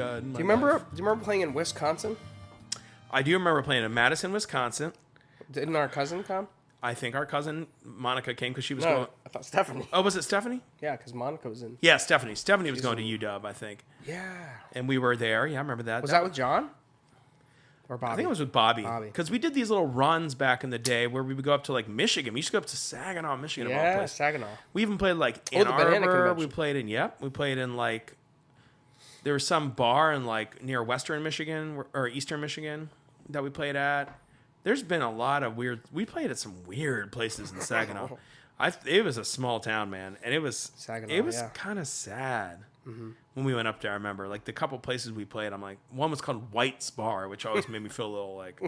God. Do you remember playing in Wisconsin? I do remember playing in Madison, Wisconsin. Didn't our cousin come? I think our cousin Monica came because she was No, going. I thought Stephanie. Oh, was it Stephanie? Yeah, because Monica was in. Yeah, Stephanie. Stephanie was going to UW, I think. Yeah. And we were there. Yeah, I remember that. Was that with John? Or Bobby? I think it was with Bobby. Because we did these little runs back in the day where we would go up to like Michigan. We used to go up to Saginaw, Michigan. Of all Yeah, places. Saginaw. We even played like Oh, Ann the Banana Arbor. Convention. We played in like, there was some bar in like near Western Michigan or Eastern Michigan that we played at. There's been a lot of weird, we played at some weird places in Saginaw. It was a small town, man. And it was kind of sad. When we went up there, I remember like the couple places we played. I'm like, one was called White's Bar, which always made me feel a little like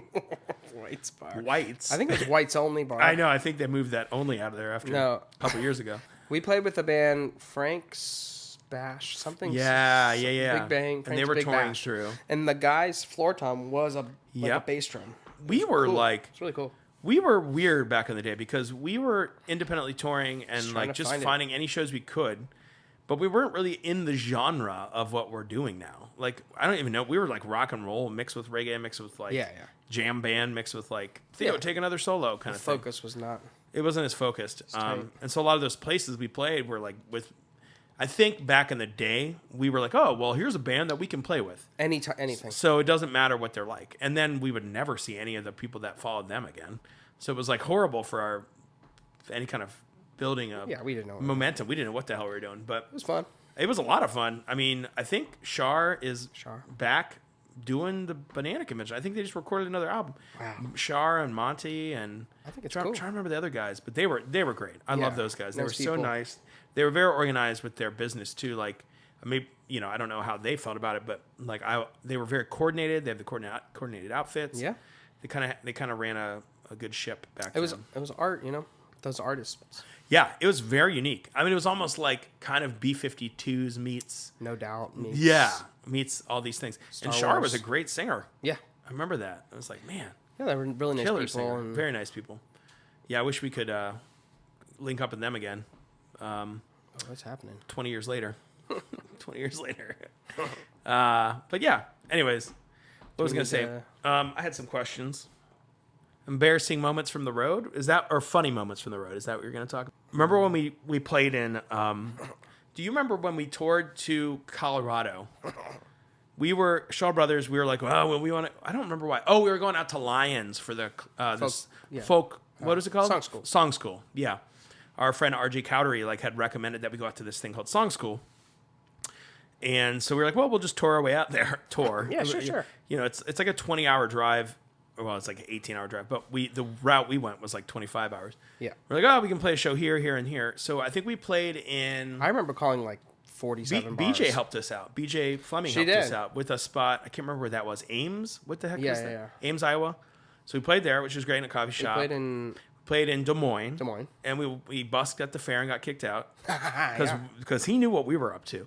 White's Bar. White's. I think it was White's Only Bar. I know. I think they moved that only out of there after a couple years ago. We played with the band Frank's Bash, something. Yeah. Big Bang. And they were Big touring Bash. through. And the guy's floor tom was a bass drum. We were cool. like, it's really cool. We were weird back in the day because we were independently touring and just finding any shows we could. But we weren't really in the genre of what we're doing now. Like, I don't even know. We were like rock and roll mixed with reggae, mixed with like jam band, mixed with like, Theo, take another solo kind of thing. Focus was not. It wasn't as focused. And so a lot of those places we played were like with, I think back in the day, we were like, oh, well, here's a band that we can play with. Anything. So it doesn't matter what they're like. And then we would never see any of the people that followed them again. So it was like horrible for any kind of building up we didn't know momentum. We didn't know what the hell we were doing, but it was fun. It was a lot of fun. I mean, I think Shar is back doing the Banana Convention. I think they just recorded another album. Wow. Shar and Monty and I think it's cool. I'm trying to remember the other guys, but they were great. I love those guys. They were so nice. They were very organized with their business too. Like, maybe I don't know how they felt about it, but like they were very coordinated. They have the coordinated outfits. Yeah, they kind of ran a good ship back then. It was art, those artists. Yeah, it was very unique. I mean, it was almost like kind of B-52s meets... No Doubt. Meets all these things. Star and Shar Wars. was a great singer. Yeah. I remember that. I was like, man. Yeah, they were really nice killer people. Singer. Very nice people. Yeah, I wish we could link up with them again. What's happening? 20 years later. 20 years later. But yeah, anyways. What was I going to say? I had some questions. Embarrassing moments from the road? Or funny moments from the road? Is that what you're going to talk about? Remember when we played in, do you remember when we toured to Colorado? Shaw Brothers, we were like, well, we want to, I don't remember why. Oh, we were going out to Lions for the, folk, what is it called? Song School. Yeah. Our friend RJ Cowdery had recommended that we go out to this thing called Song School. And so we were like, well, we'll just tour our way out there. Yeah, sure. It's like a 20-hour drive. Well, it's like an 18-hour drive, but the route we went was like 25 hours. Yeah. We're like, we can play a show here, here, and here. So I think we played in... I remember calling 47 bars. BJ helped us out. BJ Fleming helped us out with a spot. I can't remember where that was. Ames? What the heck is that? Yeah. Ames, Iowa. So we played there, which was great, in a coffee shop. We played in Des Moines. And we busked at the fair and got kicked out. Because he knew what we were up to.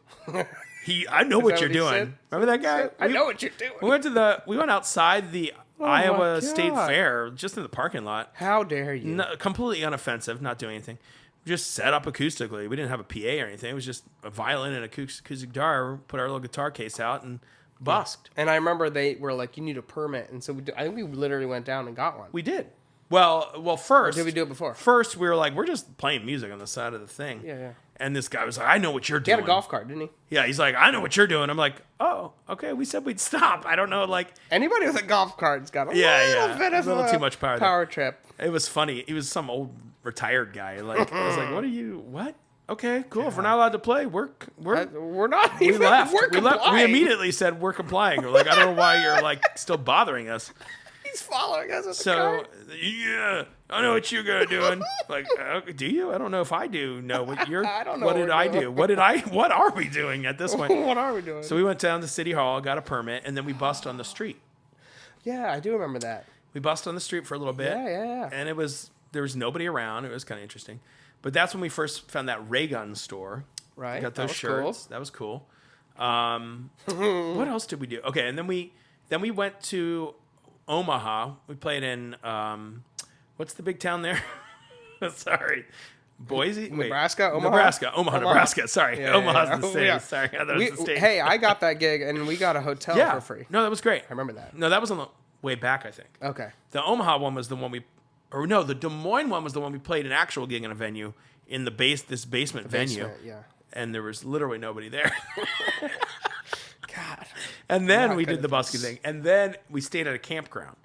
I know what you're doing. Remember that guy? I know what you're doing. We went outside the Iowa State Fair, just in the parking lot. How dare you? No, completely unoffensive, not doing anything. We just set up acoustically. We didn't have a PA or anything. It was just a violin and acoustic guitar. Put our little guitar case out and busked. And I remember they were like, you need a permit. And so I think we literally went down and got one. We did. Well, first... Or did we do it before? First, we were like, we're just playing music on the side of the thing. Yeah. And this guy was like, I know what you're doing. He had a golf cart, didn't he? Yeah, he's like, I know what you're doing. I'm like, oh, okay, we said we'd stop. I don't know, Anybody with a golf cart's got a little bit of a little too much power trip. It was funny. He was some old retired guy. I was like, what? Okay, cool. If we're not allowed to play, we're not even. We left. We're we immediately said we're complying. We're like, I don't know why you're still bothering us. He's following us. So yeah, I know what you're gonna doing. Do you? I don't know if I do know what you're. I don't know. What did I do? What are we doing at this point? What are we doing? So we went down to City Hall, got a permit, and then we bussed on the street. Yeah, I do remember that. We bussed on the street for a little bit. Yeah. And there was nobody around. It was kind of interesting. But that's when we first found that ray gun store. Right. We got those shirts. Cool. That was cool. What else did we do? Okay, and then we went to Omaha. We played in what's the big town there? Sorry. Boise? Wait. Nebraska? Omaha? Omaha, Nebraska. Sorry. Yeah, Omaha's yeah. the city. Yeah. Sorry. I thought it was the state. Hey, I got that gig, and we got a hotel for free. No, that was great. I remember that. No, that was on the way back, I think. Okay. The Omaha one was the one the Des Moines one was the one we played an actual gig in a venue in the basement venue. Yeah. And there was literally nobody there. God. And then Not we good did the at busking this. thing. And then we stayed at a campground.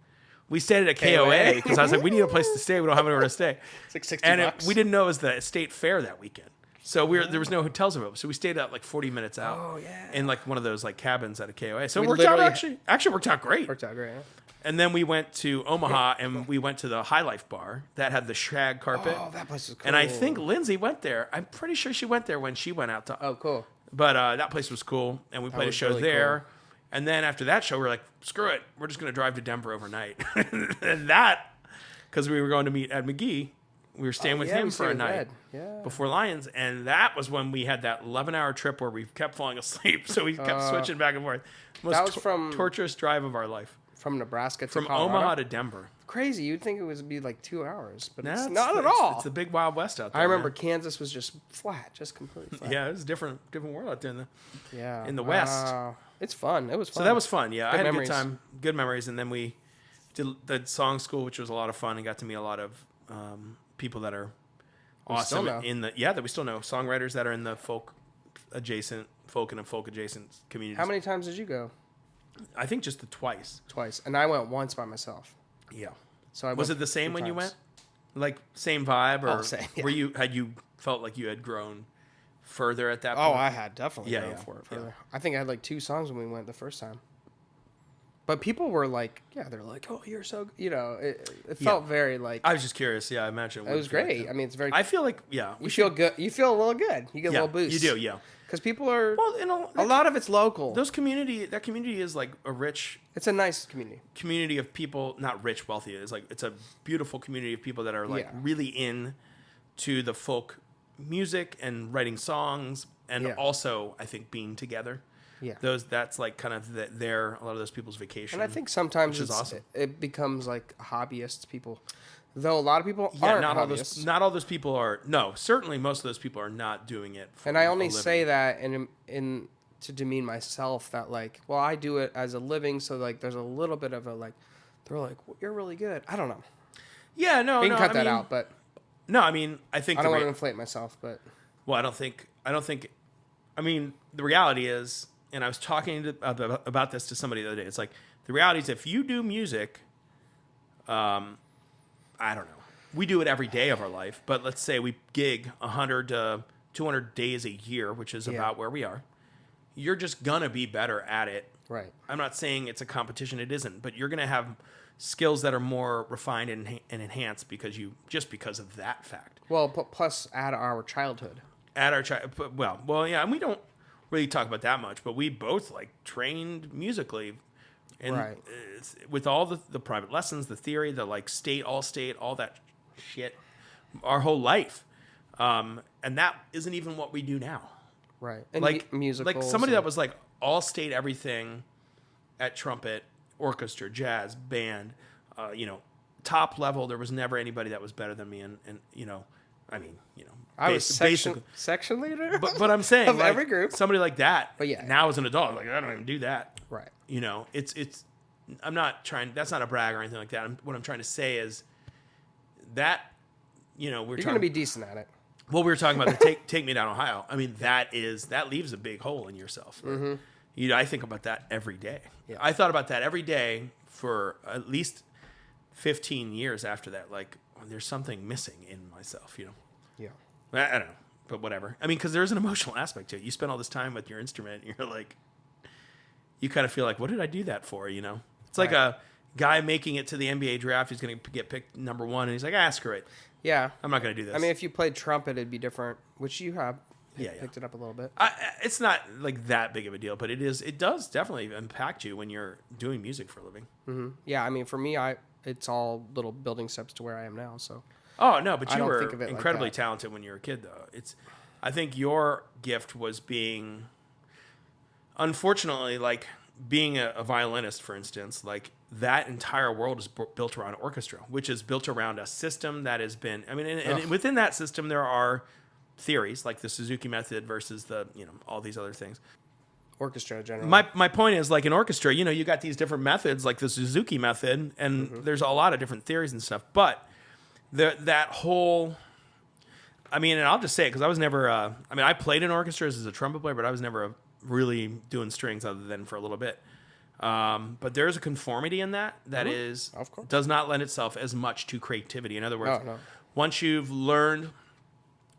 We stayed at a KOA because I was like, we need a place to stay. We don't have anywhere to stay. It's like $60. And we didn't know it was the state fair that weekend. So there was no hotels available. So we stayed out like 40 minutes out. Oh, yeah. In like one of those like cabins at a KOA. So it We worked out literally- actually worked out great. Worked out great. Yeah. And then we went to Omaha and we went to the High Life bar that had the shag carpet. Oh, that place is cool. And I think Lindsay went there. I'm pretty sure she went there when she went out to. Oh, cool. But that place was cool, and we played a was show really there. cool. And then after that show, we were like, screw it, we're just going to drive to Denver overnight. And that, because we were going to meet Ed McGee, we were staying with yeah, him we for a stayed with night Ed. Yeah. before Lions, and that was when we had that 11-hour trip where we kept falling asleep, so we kept switching back and forth. Most that was from- torturous drive of our life. From Nebraska to From Colorado. Omaha to Denver. Crazy. You'd think it would be like 2 hours, but Nah, it's it's- not at it's- all. It's the big Wild West out there. I remember man. Kansas was just flat, just completely flat. Yeah, it was a different world out there in the Wow. West. It's fun. It was fun. So that was fun. Yeah, I had memories. a good time, good memories, and then we did the song school, which was a lot of fun, and got to meet a lot of people that are awesome know. that we still know, songwriters that are in the folk and folk adjacent communities. How many times did you go? I think just twice. Twice, and I went once by myself. Yeah. So I Was went it the same 2 when you times. went? Like same vibe, or Oh, same, yeah. were you felt like you had grown further at that Oh, point? I had definitely Yeah, gone yeah, for it yeah. further. I think I had like 2 songs when we went the first time. But people were like, yeah, they're like, oh, you're so, it felt very like, I was just curious. Yeah, I imagine it was great. I mean, it's very, I feel like you feel good. You feel a little good. You get a little boost. You do, yeah. Because people are, Well, a lot of it's local. that community is like a rich It's a nice community. community of people, not rich, wealthy. It's a beautiful community of people that are like Yeah. really in to the folk music and writing songs, and Yeah. also I think being together. Yeah. That's like kind of a lot of those people's vacation. And I think sometimes which is awesome. it becomes like hobbyists people. Though a lot of people yeah, aren't not all hobbyists. not all those people are. No, certainly most of those people are not doing it. For And I a only living. say that in to demean myself that like, well, I do it as a living, so like there's a little bit of a like, they're like, well, you're really good. I don't know. Yeah, no, We can cut I that mean, out, but No, I mean, I think I don't want to inflate myself, but Well, I don't think. I mean, the reality is, and I was talking about this to somebody the other day. It's like the reality is, if you do music, I don't know. We do it every day of our life, but let's say we gig 100 to 200 days a year, which is about where we are. You're just gonna be better at it. right. I'm not saying it's a competition. It isn't, but you're gonna have skills that are more refined and enhanced because of that fact. Well, plus add our childhood. At our well, yeah, and we don't really talk about that much, but we both like trained musically, and Right. with all the private lessons, the theory, the like all that shit, our whole life, and that isn't even what we do now. Right. And Like musicals. like somebody and- that was like all state everything at trumpet, orchestra, jazz, band, top level. There was never anybody that was better than me, and I mean, I was basically. section leader. But I'm saying Of like, every group. somebody like that. But yeah. Now as an adult, like I don't even do that. Right. It's. I'm not trying. That's not a brag or anything like that. What I'm trying to say is that we're You're talking. going to be decent at it. Well, we were talking about the take me down Ohio. I mean, that leaves a big hole in yourself. I think about that every day. Yeah. I thought about that every day for at least 15 years after that. Like, there's something missing in myself. Yeah. I don't know, but whatever. I mean, because there's an emotional aspect to it. You spend all this time with your instrument, and you're like, you kind of feel like, what did I do that for? It's like Right. a guy making it to the NBA draft. He's going to get picked number 1, and he's like, screw it. Yeah. I'm not going to do this. I mean, if you played trumpet, it'd be different, which you have Yeah. picked it up a little bit. It's not like that big of a deal, but it does definitely impact you when you're doing music for a living. Yeah, I mean, for me, it's all little building steps to where I am now. So Oh no, but I you don't were think of it like incredibly that. talented when you were a kid, though. I think your gift was unfortunately, like being a violinist, for instance. Like that entire world is built around orchestra, which is built around a system that has been, I mean, and within that system, there are theories like the Suzuki method versus the, all these other things. Orchestra generally. My point is, like in orchestra, you got these different methods, like the Suzuki method, and there's a lot of different theories and stuff. But that whole, I mean, and I'll just say it because I was never, I played in orchestras as a trumpet player, but I was never really doing strings other than for a little bit. But there's a conformity in that is of course. does not lend itself as much to creativity. In other words, No. once you've learned,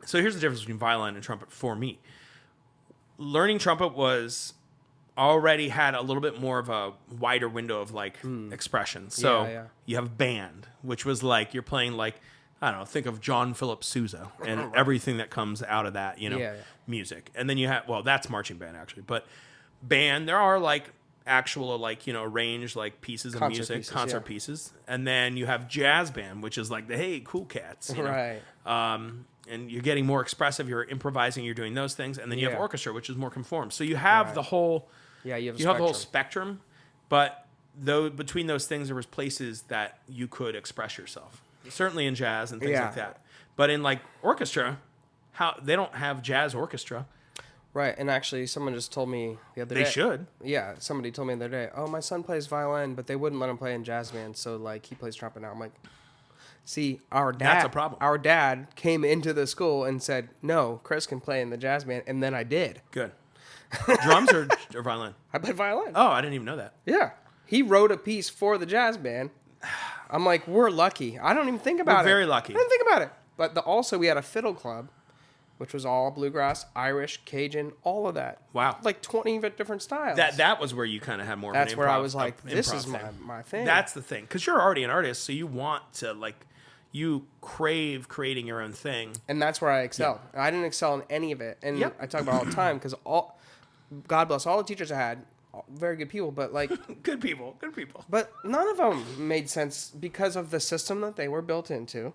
so here's the difference between violin and trumpet for me. Learning trumpet already had a little bit more of a wider window of like expression. So you have band, which was like you're playing like, I don't know, think of John Philip Sousa and everything that comes out of that, music. And then you have, well, that's marching band actually, but band, there are like actual like, arranged like pieces of concert pieces. And then you have jazz band, which is like the, hey, cool cats. Right. And you're getting more expressive, you're improvising, you're doing those things. And then you have orchestra, which is more conformed. So you have the whole, you have the whole spectrum, but though between those things, there was places that you could express yourself. Certainly in jazz and things like that. But in like orchestra, they don't have jazz orchestra. Right, and actually someone just told me the other day. They should. Yeah, somebody told me the other day, oh, my son plays violin, but they wouldn't let him play in jazz band, so like he plays trumpet now. I'm like, see, our dad. That's a problem. Our dad came into the school and said, no, Chris can play in the jazz band, and then I did. Good. Drums or violin? I played violin. Oh, I didn't even know that. Yeah. He wrote a piece for the jazz band. I'm like, we're lucky. I don't even think about it. We're very lucky. I didn't think about it. But also we had a fiddle club, which was all bluegrass, Irish, Cajun, all of that. Wow. Like 20 different styles. That was where you kind of had more That's of an where improv, I was like, this is my thing. That's the thing. Because you're already an artist, so you want to, like, you crave creating your own thing. And that's where I excelled. Yeah. I didn't excel in any of it. And I talk about it all the time because God bless all the teachers I had, very good people, but like... Good people. But none of them made sense because of the system that they were built into.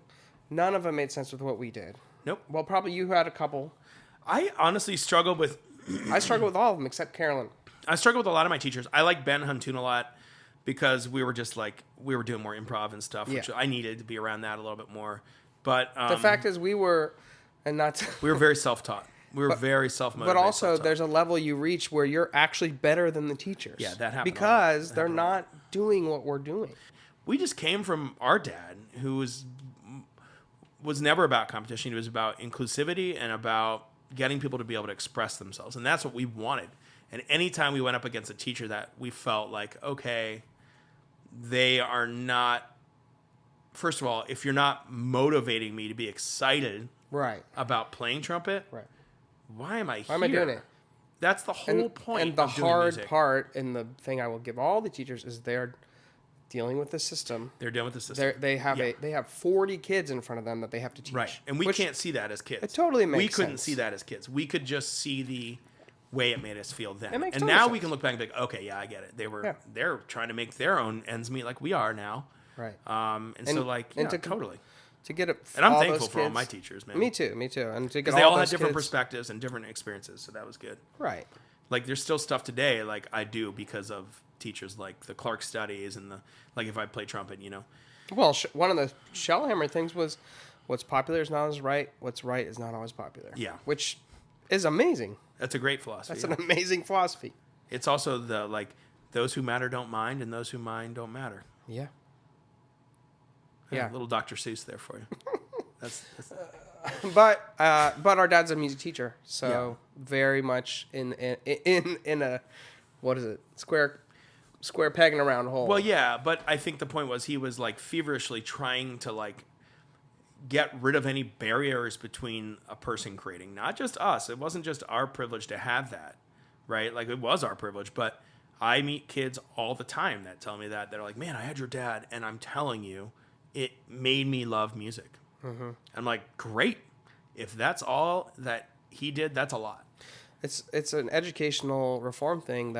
None of them made sense with what we did. Nope. Well, probably you had a couple. I honestly struggle with... I struggle with all of them except Carolyn. I struggle with a lot of my teachers. I like Ben Huntoon a lot because we were just like, we were doing more improv and stuff, which I needed to be around that a little bit more. But the fact is we were, and not... we were very self-taught. We were very self-motivated. But also, there's a level you reach where you're actually better than the teachers. Yeah, that happened. Because they're not doing what we're doing. We just came from our dad, who was never about competition. It was about inclusivity and about getting people to be able to express themselves. And that's what we wanted. And anytime we went up against a teacher that we felt like, okay, they are not... First of all, if you're not motivating me to be excited about playing trumpet... Why am I here? Why am I doing it? That's the whole point. And the of doing hard music. part, and the thing I will give all the teachers is they're dealing with the system. They're dealing with the system. They have 40 kids in front of them that they have to teach. Right, and we can't see that as kids. It totally makes sense. We couldn't see that as kids. We could just see the way it made us feel then. It makes and total now sense. we can look back and be like, okay, yeah, I get it. They're trying to make their own ends meet like we are now. Right. Totally. To get it, and I'm thankful for all my teachers, man. Me too. And to get they all had different perspectives and different experiences, so that was good. Right. Like there's still stuff today like I do because of teachers like the Clark studies and like if I play trumpet, Well, one of the Shellhammer things was what's popular is not always right. What's right is not always popular. Yeah. Which is amazing. That's a great philosophy. That's an amazing philosophy. It's also the like those who matter don't mind and those who mind don't matter. Yeah. Yeah, little Dr. Seuss there for you. That's But our dad's a music teacher, so very much in a what is it, square peg in a round hole. Well, yeah, but I think the point was he was like feverishly trying to like get rid of any barriers between a person creating, not just us. It wasn't just our privilege to have that, right? Like it was our privilege, but I meet kids all the time that tell me that they're like, "Man, I had your dad, and I'm telling you." It made me love music. Mm-hmm. I'm like, great. If that's all that he did, that's a lot. It's an educational reform thing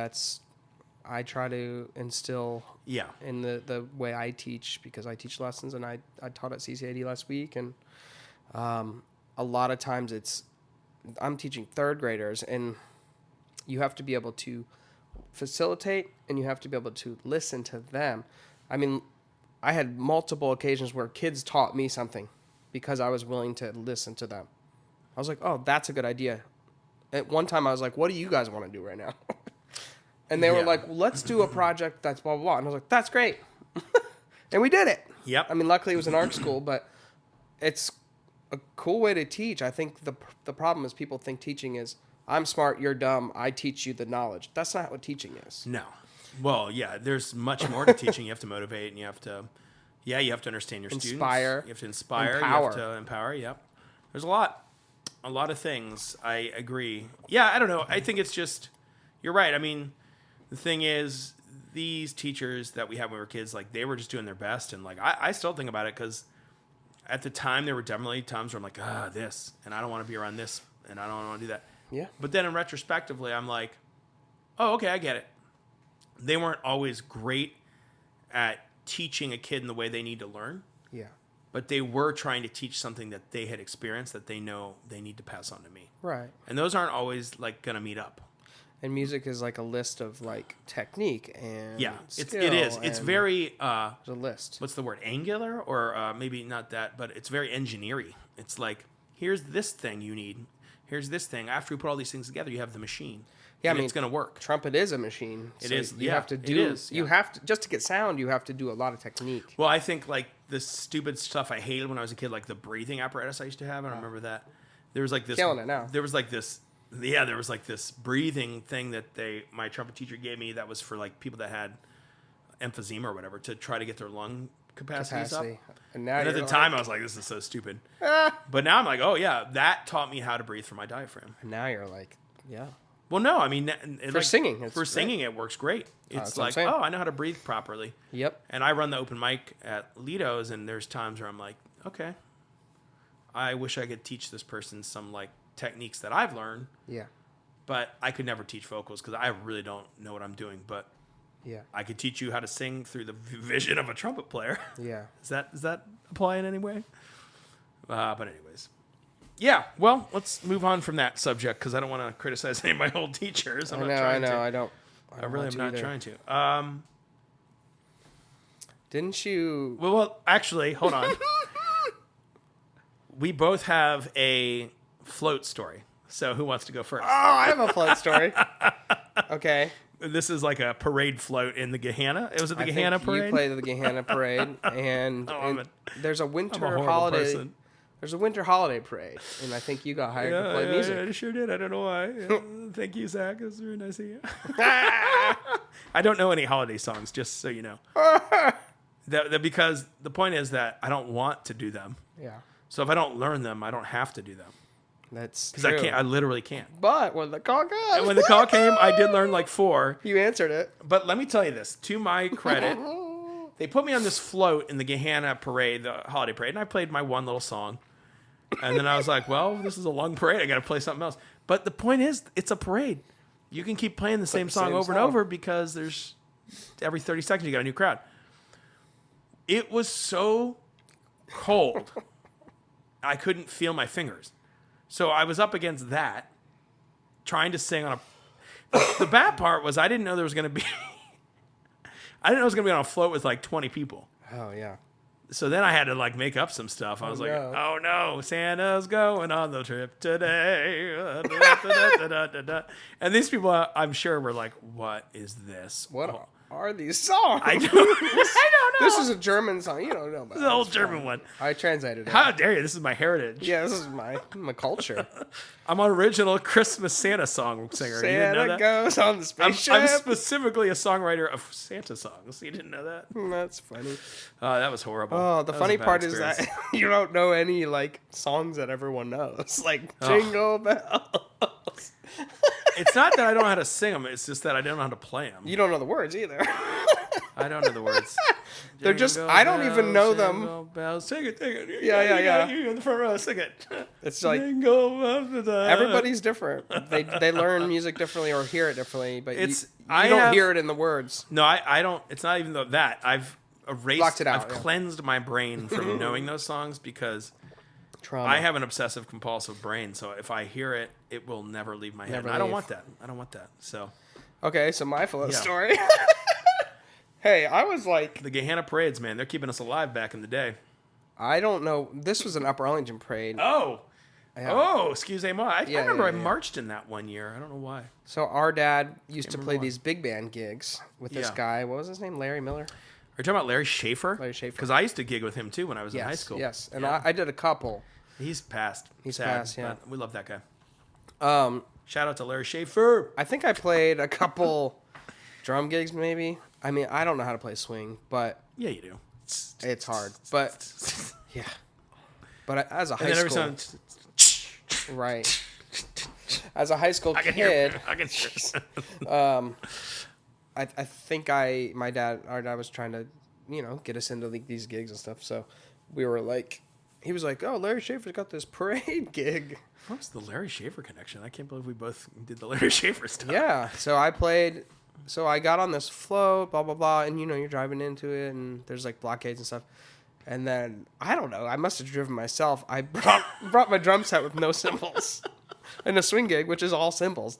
I try to instill in the way I teach, because I teach lessons and I taught at CCAD last week. And a lot of times I'm teaching third graders, and you have to be able to facilitate and you have to be able to listen to them. I mean, I had multiple occasions where kids taught me something because I was willing to listen to them. I was like, oh, that's a good idea. At one time, I was like, what do you guys want to do right now? And they were like, well, let's do a project that's blah, blah, blah. And I was like, that's great. And we did it. Yep. I mean, luckily it was an art school, but it's a cool way to teach. I think the problem is people think teaching is, I'm smart, you're dumb, I teach you the knowledge. That's not what teaching is. No. Well, yeah, there's much more to teaching. You have to motivate, and you have to understand your students. Inspire. You have to inspire. Empower. You have to empower. Yep. There's a lot of things. I agree. Yeah, I don't know. I think it's just, you're right. I mean, the thing is, these teachers that we had when we were kids, like, they were just doing their best, and like, I still think about it because at the time there were definitely times where I'm like, this, and I don't want to be around this, and I don't want to do that. Yeah. But then in retrospectively, I'm like, oh, okay, I get it. They weren't always great at teaching a kid in the way they need to learn. Yeah. But they were trying to teach something that they had experienced that they know they need to pass on to me. Right. And those aren't always like going to meet up. And music is like a list of like technique and skill. It is. It's very there's a list. What's the word? Angular, or maybe not that, but it's very engineering. It's like, here's this thing you need. Here's this thing. After we put all these things together, you have the machine. Yeah, I mean, it's going to work. Trumpet is a machine. It is. You have to do. It is. You have to, just to get sound. You have to do a lot of technique. Well, I think like the stupid stuff I hated when I was a kid, like the breathing apparatus I used to have. I remember that. There was like this. Killing it now. There was like this. Yeah, there was like this breathing thing that my trumpet teacher gave me that was for like people that had emphysema or whatever, to try to get their lung capacities up. And at the time, I was like, this is so stupid. But now I'm like, oh yeah, that taught me how to breathe through my diaphragm. And now you're like, yeah. Well, no, I mean, singing, it works great. It's like, I know how to breathe properly. Yep. And I run the open mic at Lido's, and there's times where I'm like, okay, I wish I could teach this person some like techniques that I've learned. Yeah. But I could never teach vocals because I really don't know what I'm doing. But yeah, I could teach you how to sing through the vision of a trumpet player. Yeah. Does that apply in any way? But anyways. Yeah, well, let's move on from that subject because I don't want to criticize any of my old teachers. I really am not trying to. Didn't you? Well, actually, hold on. We both have a float story. So who wants to go first? Oh, I have a float story. Okay. This is like a parade float in the Gehenna. It was at the Gehenna parade. You played at the Gehenna parade, and there's a winter holiday. Person. There's a winter holiday parade, and I think you got hired to play music. I sure did. I don't know why. Thank you, Zach. It was very nice of you. I don't know any holiday songs, just so you know. Because the point is that I don't want to do them. Yeah. So if I don't learn them, I don't have to do them. That's because I can't. I literally can't. But when the call came, I did learn like 4. You answered it. But let me tell you this: to my credit, they put me on this float in the Gehenna parade, the holiday parade, and I played my one little song. And then I was like, well, this is a long parade. I got to play something else. But the point is, it's a parade. You can keep playing the same song over and over because there's every 30 seconds you got a new crowd. It was so cold, I couldn't feel my fingers. So I was up against that, trying to sing on a... The bad part was I didn't know there was going to be... I didn't know it was going to be on a float with like 20 people. Oh, yeah. So then I had to like make up some stuff. I was like, oh no, Santa's going on the trip today. And these people, I'm sure, were like, what is this? What are these songs? I don't know. This is a German song. You don't know about it. The old German one. I translated it. How dare you? This is my heritage. Yeah, this is my culture. I'm an original Christmas Santa song singer. Santa you didn't know that? Goes on the spaceship. I'm specifically a songwriter of Santa songs. You didn't know that? That's funny. That was horrible. Oh, the funny part is that you don't know any like songs that everyone knows, like Jingle Bells. It's not that I don't know how to sing them. It's just that I don't know how to play them. You don't know the words either. I don't know the words. They're just, I don't even know them. Bells, sing it, sing it. Yeah. You in the front row, sing it. It's like, everybody's everybody's different. They learn music differently or hear it differently, but you don't hear it in the words. No, I don't. It's not even that. I've erased, I've cleansed my brain from knowing those songs because Trauma. I have an obsessive compulsive brain. So if I hear it, it will never leave my head. I don't want that. So. Okay, so my float story Hey, I was like... The Gahanna parades, man. They're keeping us alive back in the day. I don't know. This was an Upper Arlington parade. Oh. Yeah. Oh, excusez-moi. I remember I yeah. marched in that one year. I don't know why. So our dad used to play these big band gigs with this guy. What was his name? Larry Miller? Are you talking about Larry Schaefer? Larry Schaefer. Because I used to gig with him, too, when I was in high school. Yes, and I did a couple. He's passed. He's sad, passed, yeah. We love that guy. Shout out to Larry Schaefer. I think I played a couple drum gigs, maybe. I mean, I don't know how to play swing, but... Yeah, you do. It's hard, but... Yeah. But as a high school... Right. As a high school kid... I can hear I think our dad was trying to, get us into these gigs and stuff. So we were like, he was like, oh, Larry Schaefer's got this parade gig. What's the Larry Schaefer connection? I can't believe we both did the Larry Schaefer stuff. Yeah. So I got on this float, blah, blah, blah. And, you're driving into it and there's like blockades and stuff. And then, I don't know, I must have driven myself. I brought my drum set with no cymbals. And a swing gig, which is all cymbals.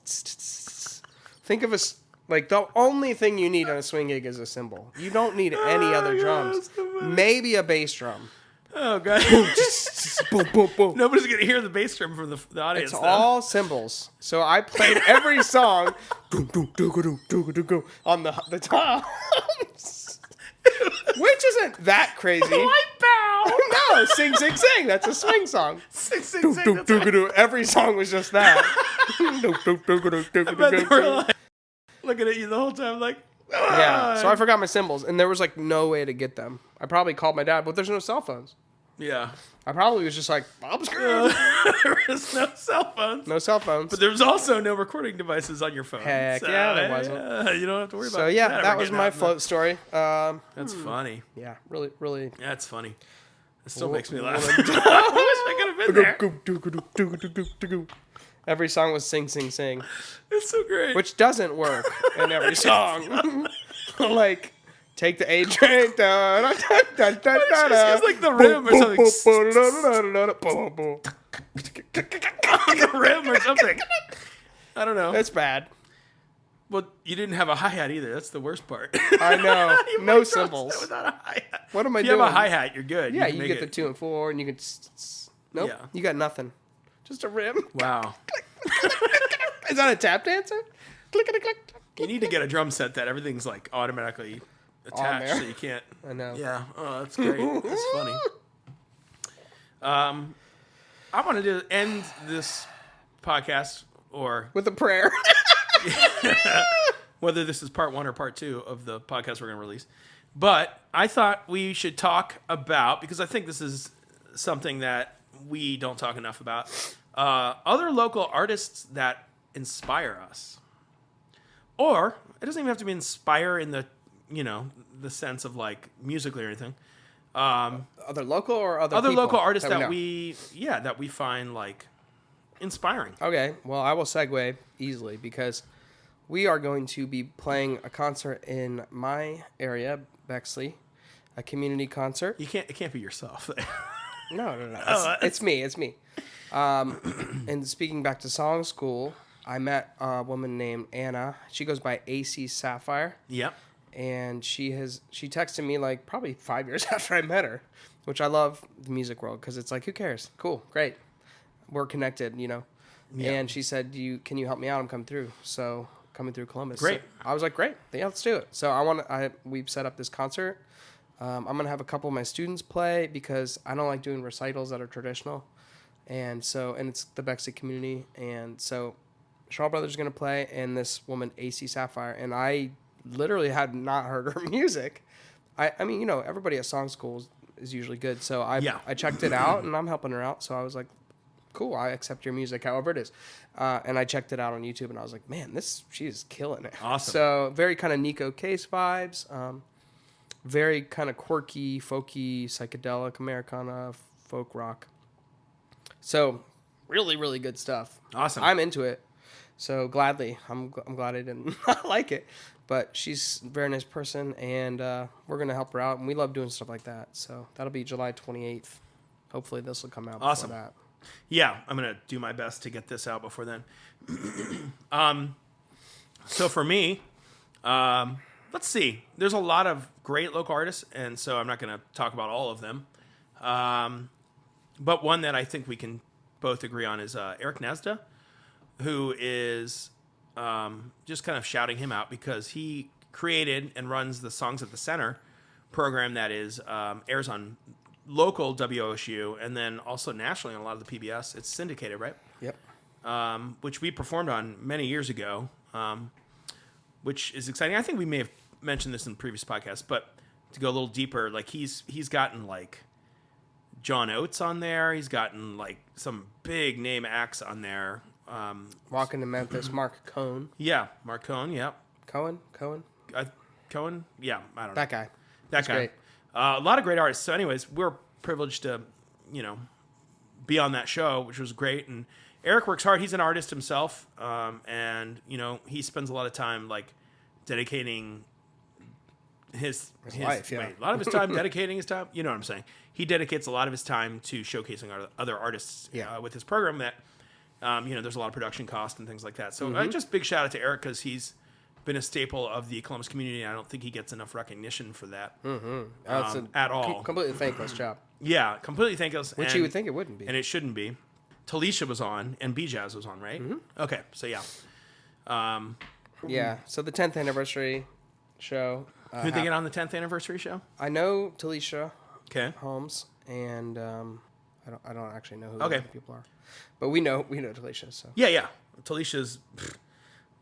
Think of like, the only thing you need on a swing gig is a cymbal. You don't need any other drums. Maybe a bass drum. Oh, God. Boom, boom, boom. Nobody's going to hear the bass drum from the audience. It's all cymbals. So I played every song on the top. Which isn't that crazy. Light bow. No, sing, sing, sing. That's a swing song. Sing, sing, sing. Every song was just that. I bet they were like, looking at you the whole time like, ah. Yeah. So I forgot my cymbals, and there was like no way to get them. I probably called my dad, but there's no cell phones. Yeah. I probably was just like, I'm screwed. There was no cell phones. No cell phones. But there was also no recording devices on your phone. Heck yeah, there wasn't. You don't have to worry about So yeah, that was my float story. That's funny. Yeah, really. That's funny. It still makes me laugh. I wish I could have been there. Every song was sing, sing, sing. It's so great. Which doesn't work in every song. Like, take the A train. It's like the rim or something. The rim or something. I don't know. It's bad. Well, you didn't have a hi-hat either. That's the worst part. I know. No cymbals. Without a hi-hat. What am I doing? doing? You have a hi-hat, you're good. Yeah, you get the 2 and 4, and you can... Nope, yeah. You got nothing. Just a rim. Wow. Is that a tap dancer? Click. You need to get a drum set that everything's like automatically attached, so you can't... I know. Yeah. Oh, that's great. That's funny. I wanted to end this podcast with a prayer. Whether this is part 1 or part 2 of the podcast we're going to release. But I thought we should talk about, because I think this is something that we don't talk enough about, other local artists that inspire us. Or, it doesn't even have to be inspire in the, the sense of like musically or anything. Other local or other local artists that we find like inspiring. Okay, well, I will segue easily because we are going to be playing a concert in my area, Bexley, a community concert. It can't be yourself. No. It's me. And speaking back to song school, I met a woman named Anna. She goes by AC Sapphire. Yep. And she texted me like probably 5 years after I met her, which I love the music world because it's like, who cares? Cool, great. We're connected, Yeah. And she said, can you help me out? I'm coming through. So coming through Columbus. Great. So I was like, great. Yeah, let's do it. So we've set up this concert. I'm going to have a couple of my students play because I don't like doing recitals that are traditional. And it's the Bexley community. And so Shaw Brothers is going to play and this woman, AC Sapphire. And I literally had not heard her music. I mean, everybody at song school is usually good. So I checked it out and I'm helping her out. So I was like, cool, I accept your music, however it is. And I checked it out on YouTube and I was like, man, she's killing it. Awesome. So very kind of Nico Case vibes. Very kind of quirky, folky, psychedelic, Americana, folk rock. So really, really good stuff. Awesome. I'm into it. So gladly. I'm glad I didn't like it. But she's a very nice person, and we're going to help her out. And we love doing stuff like that. So that'll be July 28th. Hopefully this will come out before that. Yeah, I'm going to do my best to get this out before then. So for me, let's see. There's a lot of great local artists, and so I'm not going to talk about all of them. But one that I think we can both agree on is Eric Nesda, who is just kind of shouting him out because he created and runs the Songs at the Center program that is airs on local WOSU and then also nationally on a lot of the PBS. It's syndicated, right? Yep. Which we performed on many years ago, which is exciting. I think we may have mentioned this in previous podcasts, but to go a little deeper, like he's gotten like John Oates on there. He's gotten like some big name acts on there. Walking to Memphis, Mark Cohn. Yeah, Mark Cohn. Yeah, Cohen. Cohen. Yeah, I don't know That guy. That guy. Great. A lot of great artists. So, anyways, we're privileged to, be on that show, which was great. And Eric works hard. He's an artist himself, and he spends a lot of time like dedicating his life. Yeah. A lot of his time dedicating his time. You know what I'm saying? He dedicates a lot of his time to showcasing other artists with his program. That there's a lot of production cost and things like that. So just big shout out to Eric because he's been a staple of the Columbus community. I don't think he gets enough recognition for that at all. Completely thankless job. Yeah, completely thankless. Which you would think it wouldn't be. And it shouldn't be. Talisha was on, and B-Jazz was on, right? Mm-hmm. Okay, so yeah. So the 10th anniversary show. Who'd they get on the 10th anniversary show? I know Talisha Holmes, and I don't actually know who the people are. But we know Talisha. So. Yeah. Talisha's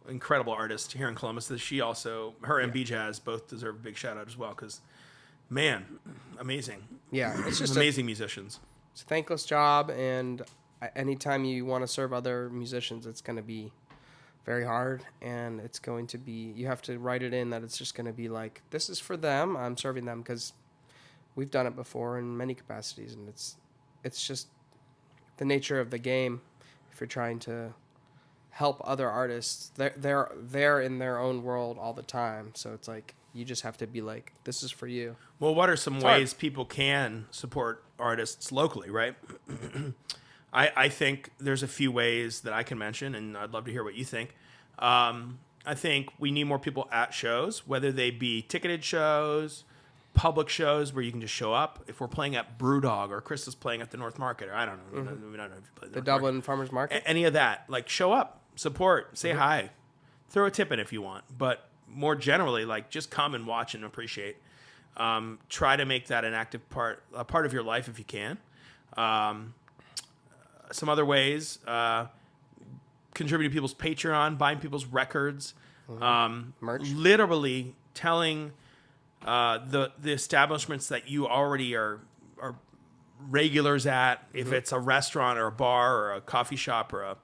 incredible artist here in Columbus. She also, her and B-Jazz both deserve a big shout out as well because, man, amazing. Yeah, it's just amazing musicians. It's a thankless job, and anytime you want to serve other musicians, it's going to be very hard, and it's going to be, you have to write it in that it's just going to be like, this is for them, I'm serving them, because we've done it before in many capacities, and it's just the nature of the game. If you're trying to help other artists, they're in their own world all the time, so it's like you just have to be like, this is for you. Well, what are some ways people can support artists locally, right? I think there's a few ways that I can mention, and I'd love to hear what you think. I think we need more people at shows, whether they be ticketed shows, public shows where you can just show up. If we're playing at Brewdog or Chris is playing at the North Market, or I don't know. We don't know if you play the Dublin Farmers Market. Any of that. Like, show up, support, say hi, throw a tip in if you want. But more generally, like, just come and watch and appreciate. Try to make that an active part, a part of your life if you can. Some other ways, contributing to people's Patreon, buying people's records, merch, literally telling the establishments that you already are regulars at, if it's a restaurant or a bar or a coffee shop or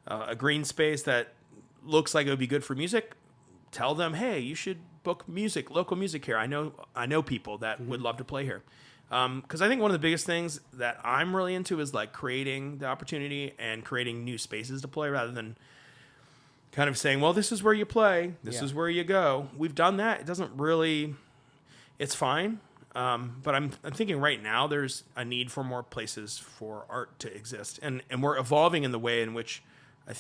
a green space that looks like it would be good for music, tell them, hey, you should book music, local music here. I know people that would love to play here. Because I think one of the biggest things that I'm really into is like creating the opportunity and creating new spaces to play rather than kind of saying, well, this is where you play. This is where you go. We've done that. It doesn't really, it's fine. But I'm thinking right now there's a need for more places for art to exist. And we're evolving in the way in which I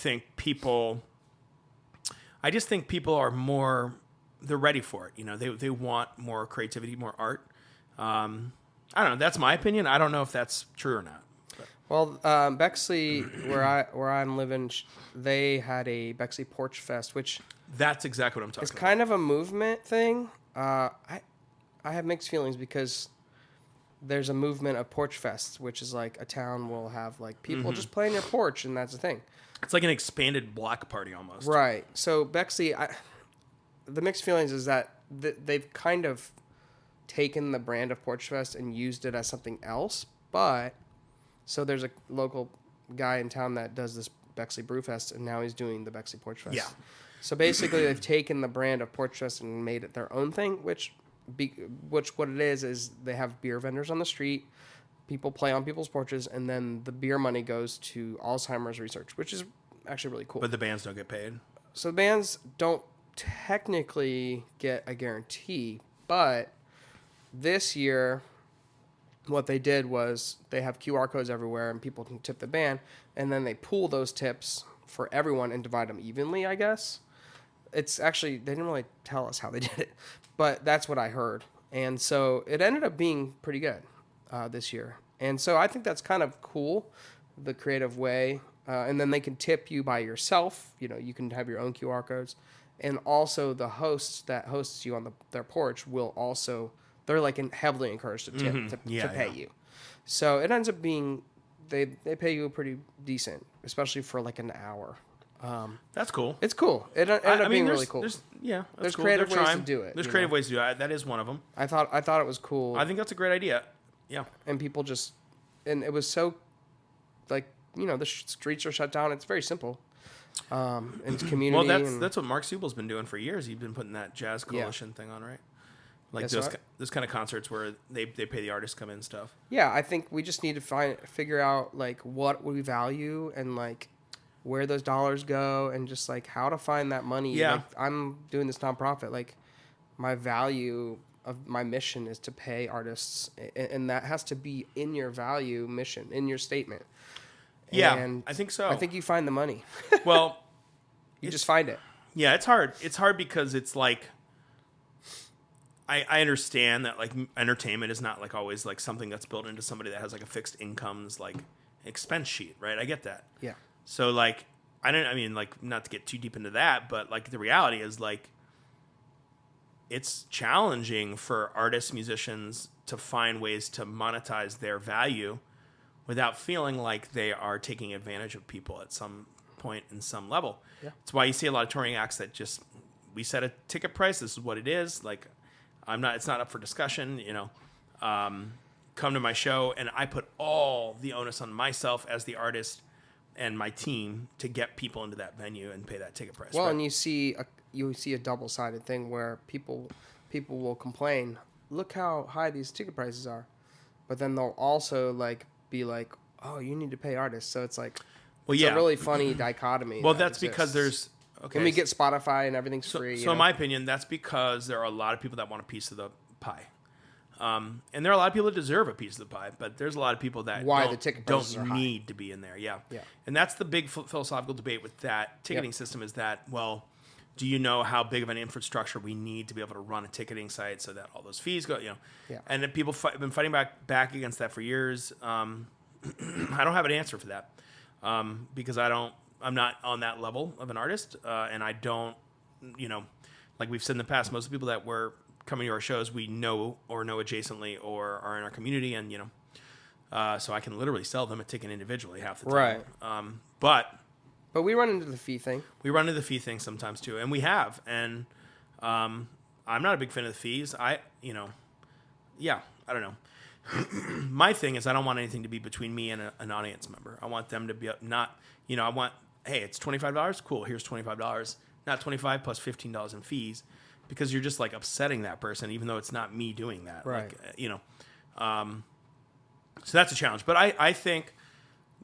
just think people are more, they're ready for it. They want more creativity, more art. I don't know. That's my opinion. I don't know if that's true or not. But. Well, Bexley, where I'm living, they had a Bexley Porch Fest, which that's exactly what I'm talking about. It's kind of a movement thing. I have mixed feelings because there's a movement of Porch Fests, which is like a town will have like people just playing their porch, and that's the thing. It's like an expanded block party almost. Right. So Bexley, the mixed feelings is that they've kind of taken the brand of Porch Fest and used it as something else, but so there's a local guy in town that does this Bexley Brew Fest, and now he's doing the Bexley Porch Fest. Yeah. So basically, they've taken the brand of Porch Fest and made it their own thing, which what it is they have beer vendors on the street, people play on people's porches, and then the beer money goes to Alzheimer's research, which is actually really cool. But the bands don't get paid. So the bands don't technically get a guarantee, but this year, what they did was they have QR codes everywhere, and people can tip the band, and then they pool those tips for everyone and divide them evenly, I guess. it's actually, they didn't really tell us how they did it, but that's what I heard. And so it ended up being pretty good this year. And so I think that's kind of cool, the creative way. And then they can tip you by yourself. You know, you can have your own QR codes. And also the hosts that hosts you on their porch will also, they're like heavily encouraged to tip, to pay you. So it ends up being, they pay you pretty decent, especially for like an hour. That's cool. It's cool. It ended up being really cool. There's cool. Creative ways to do it. There's creative ways to do it. That is one of them. I thought it was cool. I think that's a great idea. Yeah. And people just, and it was so, like, you know, the streets are shut down. It's very simple. And it's community. Well, that's what Mark Subel's been doing for years. He's been putting that Jazz Coalition thing on, right? Like those kind of concerts where they pay the artists to come in and stuff. Yeah, I think we just need to figure out like what we value and like where those dollars go and just like how to find that money. Yeah. Like, I'm doing this nonprofit. Like my value of my mission is to pay artists, and that has to be in your value mission, in your statement. Yeah, and I think so. I think you find the money. Well, you just find it. Yeah, it's hard. It's hard because it's like, I understand that like entertainment is not like always like something that's built into somebody that has like a fixed incomes like expense sheet, right? I get that. Yeah. So like, I mean like not to get too deep into that, but like the reality is like, it's challenging for artists, musicians to find ways to monetize their value without feeling like they are taking advantage of people at some point in some level. Yeah. That's why you see a lot of touring acts that just, we set a ticket price. This is what it is. Like, it's not up for discussion, you know, come to my show, and I put all the onus on myself as the artist and my team to get people into that venue and pay that ticket price. Well, right? And you see a double-sided thing where people will complain, look how high these ticket prices are, but then they'll also like be like, oh, you need to pay artists. So it's like, it's a really funny dichotomy. Well, that's because there's, okay. When we get Spotify and everything's free. So in my opinion, that's because there are a lot of people that want a piece of the pie. And there are a lot of people that deserve a piece of the pie, but there's a lot of people that don't need to be in there. Yeah. And that's the big philosophical debate with that ticketing system is that, well, do you know how big of an infrastructure we need to be able to run a ticketing site so that all those fees go, you know? Yeah. And then people have been fighting back against that for years. I don't have an answer for that because I'm not on that level of an artist, and I don't, you know, like we've said in the past, most of the people that were coming to our shows we know or know adjacently or are in our community, and you know, so I can literally sell them a ticket individually half the time. Right. But we run into the fee thing. We run into the fee thing sometimes too, and we have. And I'm not a big fan of the fees. I don't know. My thing is I don't want anything to be between me and an audience member. I want them to be not, you know, I want, hey, it's $25. Cool, here's $25. Not $25 plus $15 in fees, because you're just like upsetting that person, even though it's not me doing that. Right. Like, you know, so that's a challenge. But I think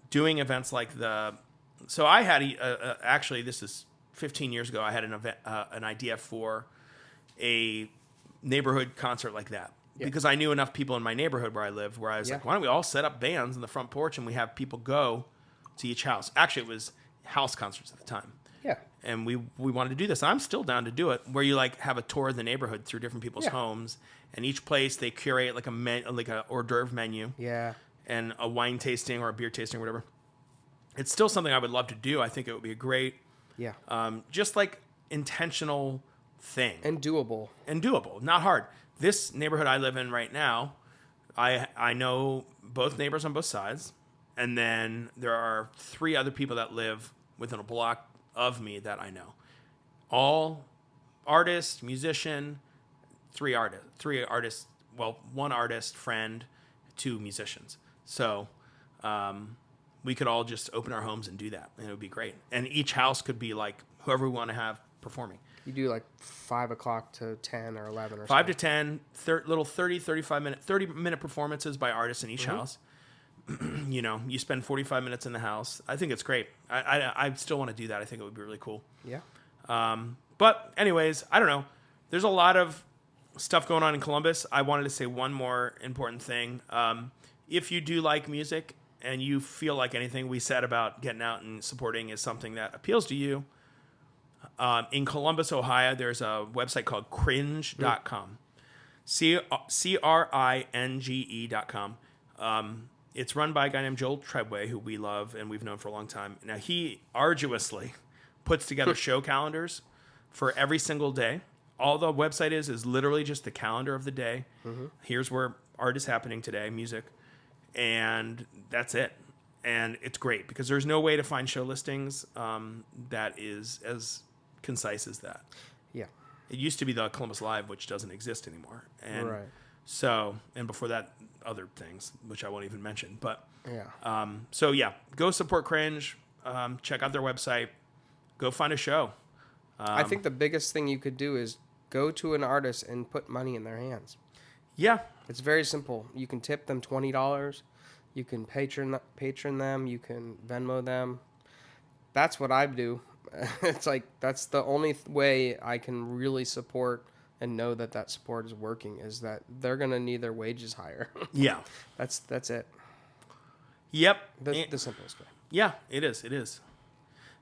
doing events like so I had actually, this is 15 years ago, I had an idea for a neighborhood concert like that. Yeah. Because I knew enough people in my neighborhood where I lived, where I was like, why don't we all set up bands in the front porch and we have people go to each house. Actually, it was house concerts at the time. Yeah. And we wanted to do this. I'm still down to do it, where you like have a tour of the neighborhood through different people's homes, and each place they curate like a hors d'oeuvre menu. Yeah. And a wine tasting or a beer tasting or whatever. It's still something I would love to do. I think it would be a great, just like intentional thing. And doable. Not hard. This neighborhood I live in right now, I know both neighbors on both sides. And then there are 3 other people that live within a block of me that I know. All artist, musician, 3 artists. Well, 1 artist, friend, 2 musicians. So we could all just open our homes and do that, and it would be great. And each house could be like whoever we want to have performing. You do like 5 o'clock to 10 or 11 or 5 to 10, little 30-minute performances by artists in each house. You know, you spend 45 minutes in the house. I think it's great. I still want to do that. I think it would be really cool. Yeah. But anyways, I don't know. There's a lot of stuff going on in Columbus. I wanted to say one more important thing. If you do like music and you feel like anything we said about getting out and supporting is something that appeals to you, In Columbus, Ohio, there's a website called cringe.com. CRINGE.com. It's run by a guy named Joel Treadway, who we love and we've known for a long time. Now, he arduously puts together show calendars for every single day. All the website is literally just the calendar of the day. Mm-hmm. Here's where art is happening today, music, and that's it. And it's great because there's no way to find show listings that is as concise as that. Yeah. It used to be the Columbus Live, which doesn't exist anymore. And right. So, and before that, other things, which I won't even mention. But, yeah. So yeah, go support Cringe. Check out their website. Go find a show. I think the biggest thing you could do is go to an artist and put money in their hands. Yeah. It's very simple. You can tip them $20. You can patron them. You can Venmo them. That's what I do. It's like that's the only way I can really support and know that support is working is that they're going to need their wages higher. Yeah. That's it. Yep. The simplest way. Yeah, it is. It is.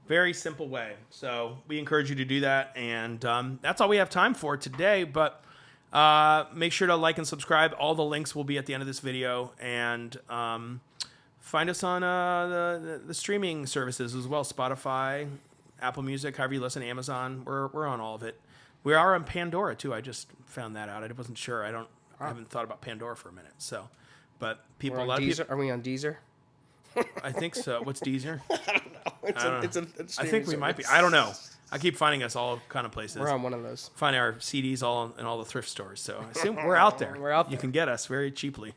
Very simple way. So we encourage you to do that. And that's all we have time for today. But make sure to like and subscribe. All the links will be at the end of this video. And find us on the streaming services as well. Spotify, Apple Music, however you listen, Amazon. We're on all of it. We are on Pandora too. I just found that out. I wasn't sure. I haven't thought about Pandora for a minute. So, but people, a lot of people. Are we on Deezer? I think so. What's Deezer? I don't know. I think we might be. I don't know. I keep finding us all kind of places. We're on one of those. Find our CDs all in all the thrift stores. So I assume we're out there. We're out there. You can get us very cheaply.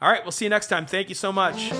All right. We'll see you next time. Thank you so much.